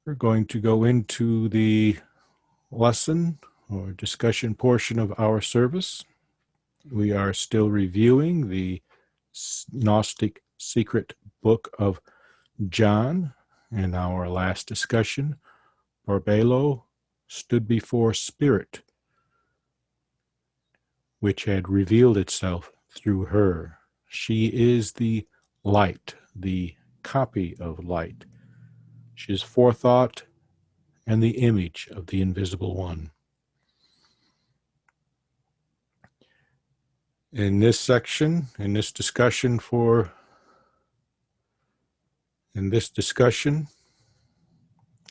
We're going to go into the lesson or discussion portion of our service. We are still reviewing the Gnostic secret book of John. In our last discussion, Barbelo stood before Spirit, which had revealed itself through her. She is the light, the copy of light. She is Forethought and the image of the invisible one. In this section, in this discussion,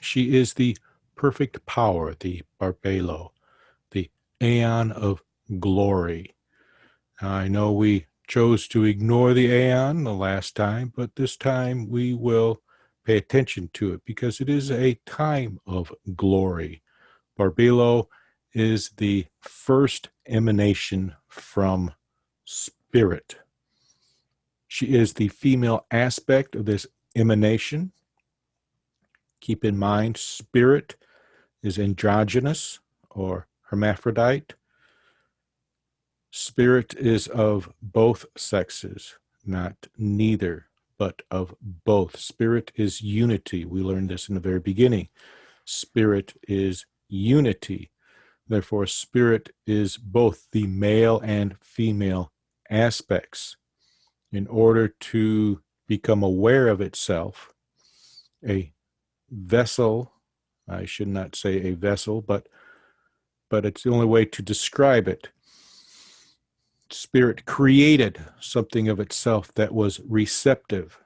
she is the perfect power, the Barbelo, the aeon of glory. I know we chose to ignore the aeon the last time, but this time we will pay attention to it because it is a time of glory. Barbelo is the first emanation from Spirit. She is the female aspect of this emanation. Keep in mind, Spirit is androgynous or hermaphrodite. Spirit is of both sexes, not neither, but of both. Spirit is unity. We learned this in the very beginning. Spirit is unity. Therefore, Spirit is both the male and female aspects. In order to become aware of itself, a vessel, I should not say a vessel, but it's the only way to describe it. Spirit created something of itself that was receptive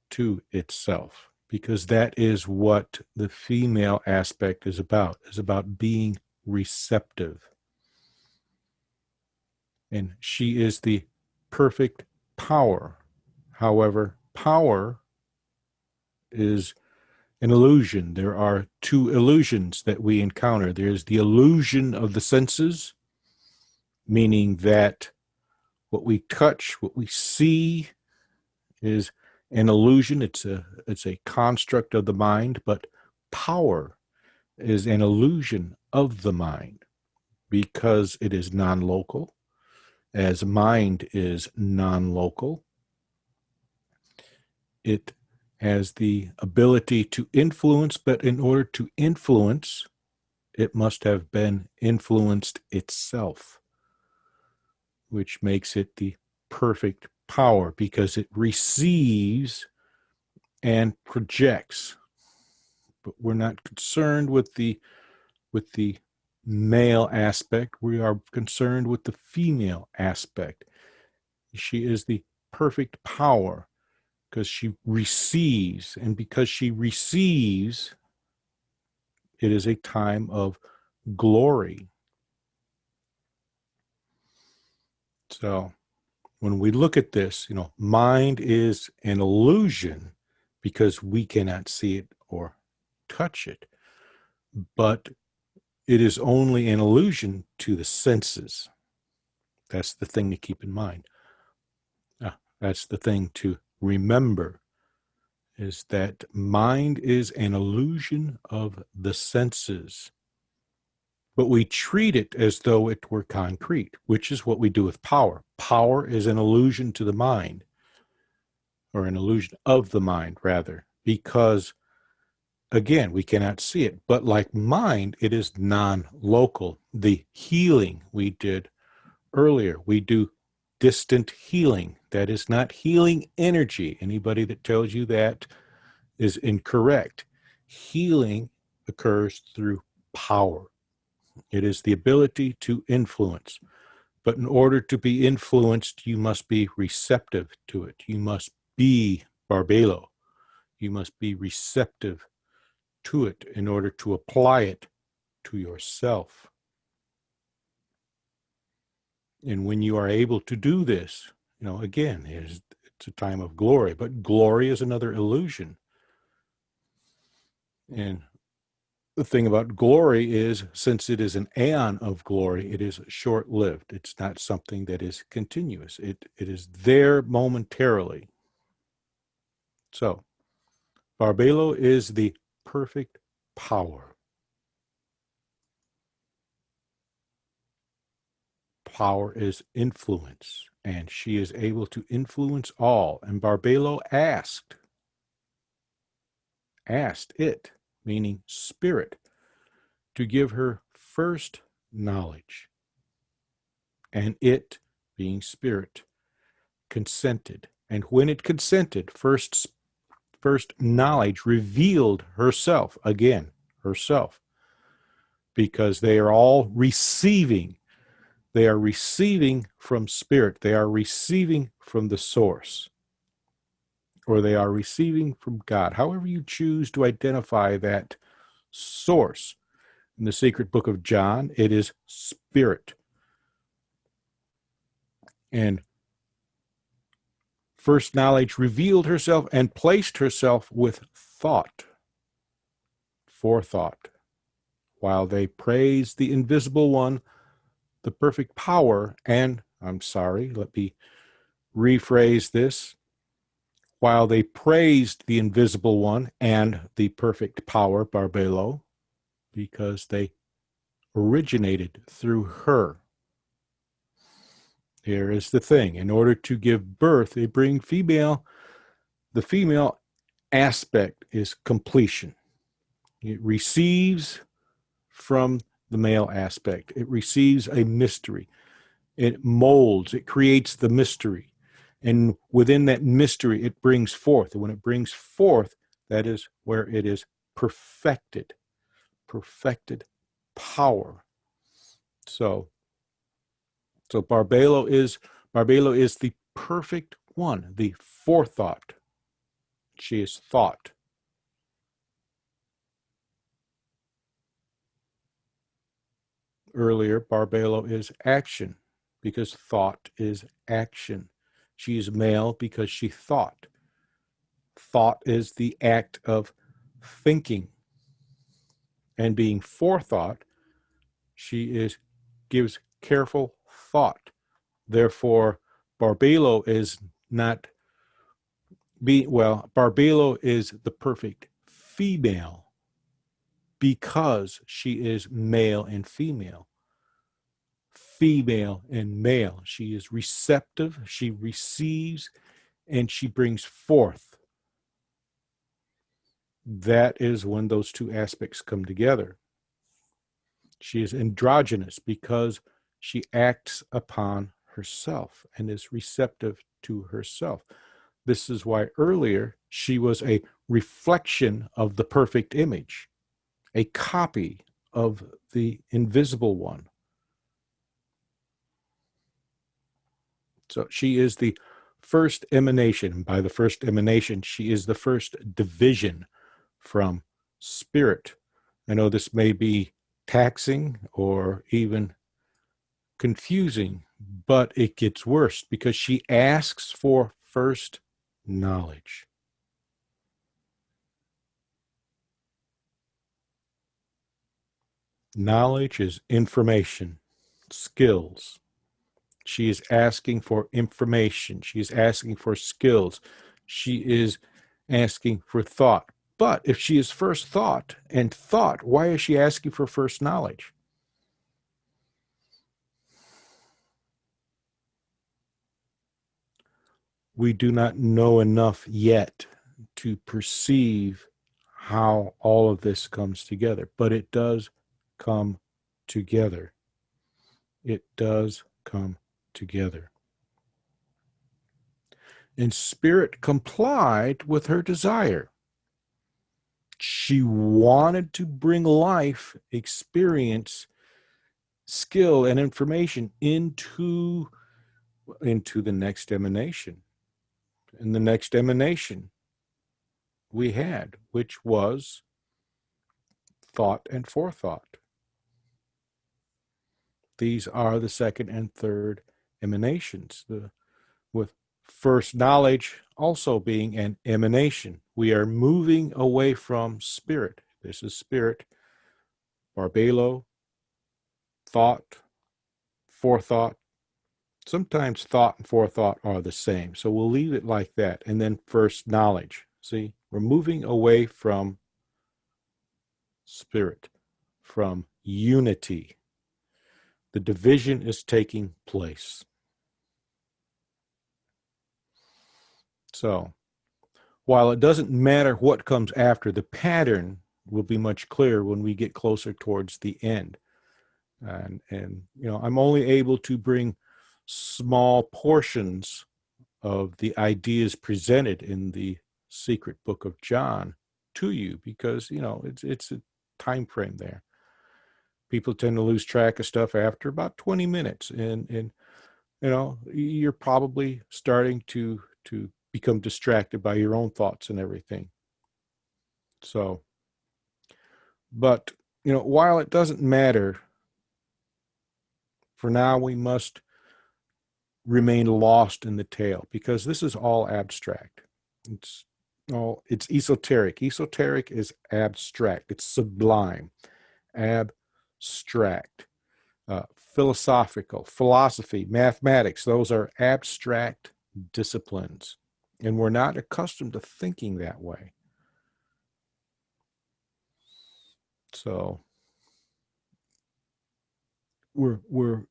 to itself, because that is what the female aspect is about being receptive. And she is the perfect power. However, power is an illusion. There are two illusions that we encounter. There's the illusion of the senses, meaning that what we touch, what we see is an illusion. It's a construct of the mind, but power is an illusion of the mind because it is non-local, as mind is non-local. It has the ability to influence, but in order to influence, it must have been influenced itself, which makes it the perfect power because it receives and projects. But we're not concerned with the male aspect. We are concerned with the female aspect. She is the perfect power because she receives, and because she receives, it is a time of glory. So when we look at this, mind is an illusion because we cannot see it or touch it, but it is only an illusion to the senses. That's the thing to keep in mind. That's the thing to remember, is that mind is an illusion of the senses. But we treat it as though it were concrete, which is what we do with power. Power is an illusion to the mind, or an illusion of the mind, rather, because, again, we cannot see it. But like mind, it is non-local. The healing we did earlier, we do distant healing. That is not healing energy. Anybody that tells you that is incorrect. Healing occurs through power. It is the ability to influence. But in order to be influenced, you must be receptive to it. You must be Barbelo. You must be receptive to it in order to apply it to yourself. And when you are able to do this, again, it's a time of glory, but glory is another illusion. And the thing about glory is, since it is an aeon of glory, it is short-lived. It's not something that is continuous. It is there momentarily. So, Barbelo is the perfect power. Power is influence, and she is able to influence all. And Barbelo asked it, meaning spirit, to give her first knowledge. And it, being spirit, consented. And when it consented, first knowledge revealed herself, again, herself, because they are all receiving. They are receiving from spirit. They are receiving from the source, or they are receiving from God. However you choose to identify that source. In the sacred book of John, it is spirit. And first knowledge revealed herself and placed herself with thought, forethought, while they praised the invisible one, the perfect power, and, let me rephrase this, while they praised the invisible one and the perfect power, Barbelo, because they originated through her. Here is the thing. In order to give birth, they bring female. The female aspect is completion. It receives from the male aspect. It receives a mystery. It molds. It creates the mystery. And within that mystery, it brings forth. And when it brings forth, that is where it is perfected. Perfected power. So Barbelo is the perfect one, the forethought. She is thought. Earlier, Barbelo is action, because thought is action. She is male because she thought. Thought is the act of thinking. And being forethought, she gives careful thought. Therefore, Barbelo is not Barbelo is the perfect female because she is male and female. Female and male. She is receptive, she receives, and she brings forth. That is when those two aspects come together. She is androgynous because she acts upon herself and is receptive to herself. This is why earlier she was a reflection of the perfect image, a copy of the invisible one. So she is the first emanation. By the first emanation, she is the first division from spirit. I know this may be taxing or even confusing, but it gets worse because she asks for first knowledge. Knowledge is information, skills. She is asking for information. She is asking for skills. She is asking for thought. But if she is first thought, why is she asking for first knowledge? We do not know enough yet to perceive how all of this comes together, but it does come together. It does come together. And spirit complied with her desire. She wanted to bring life, experience, skill, and information into the next emanation. And the next emanation we had, which was thought and forethought. These are the second and third emanations, with first knowledge also being an emanation. We are moving away from spirit. This is spirit, Barbelo, thought, forethought. Sometimes thought and forethought are the same. So we'll leave it like that. And then first knowledge. See, we're moving away from spirit, from unity. The division is taking place. So, while it doesn't matter what comes after, the pattern will be much clearer when we get closer towards the end. And you know, I'm only able to bring small portions of the ideas presented in the secret book of John to you because, you know, it's a time frame there. People tend to lose track of stuff after about 20 minutes, and you know, you're probably starting to become distracted by your own thoughts and everything. So, but you know, while it doesn't matter, for now we must remain lost in the tale because this is all abstract. It's esoteric. Esoteric is abstract. It's sublime, abstract. Philosophical, philosophy, mathematics, those are abstract disciplines. And we're not accustomed to thinking that way. So we're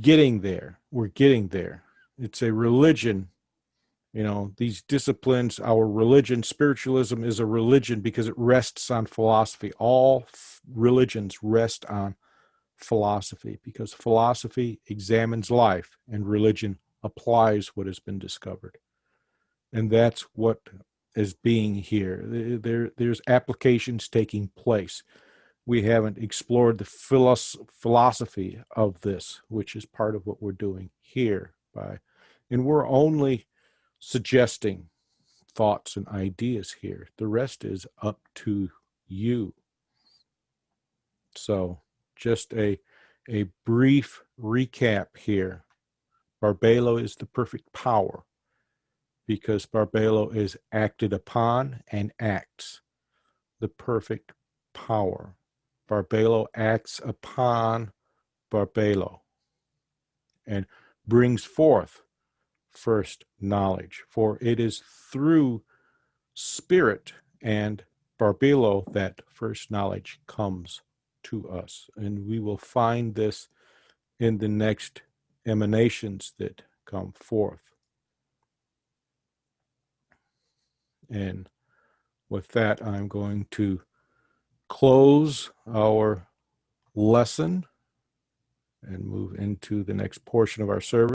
getting there. We're getting there. It's a religion. You know, these disciplines, our religion, spiritualism is a religion because it rests on philosophy. All religions rest on philosophy because philosophy examines life and religion applies what has been discovered. And that's what is being here. There's applications taking place. We haven't explored the philosophy of this, which is part of what we're doing here. And we're only suggesting thoughts and ideas here. The rest is up to you. So just a brief recap here. Barbelo is the perfect power because Barbelo is acted upon and acts. The perfect power. Barbelo acts upon Barbelo and brings forth first knowledge. For it is through spirit and Barbelo that first knowledge comes to us. And we will find this in the next emanations that come forth. And with that, I'm going to close our lesson and move into the next portion of our service.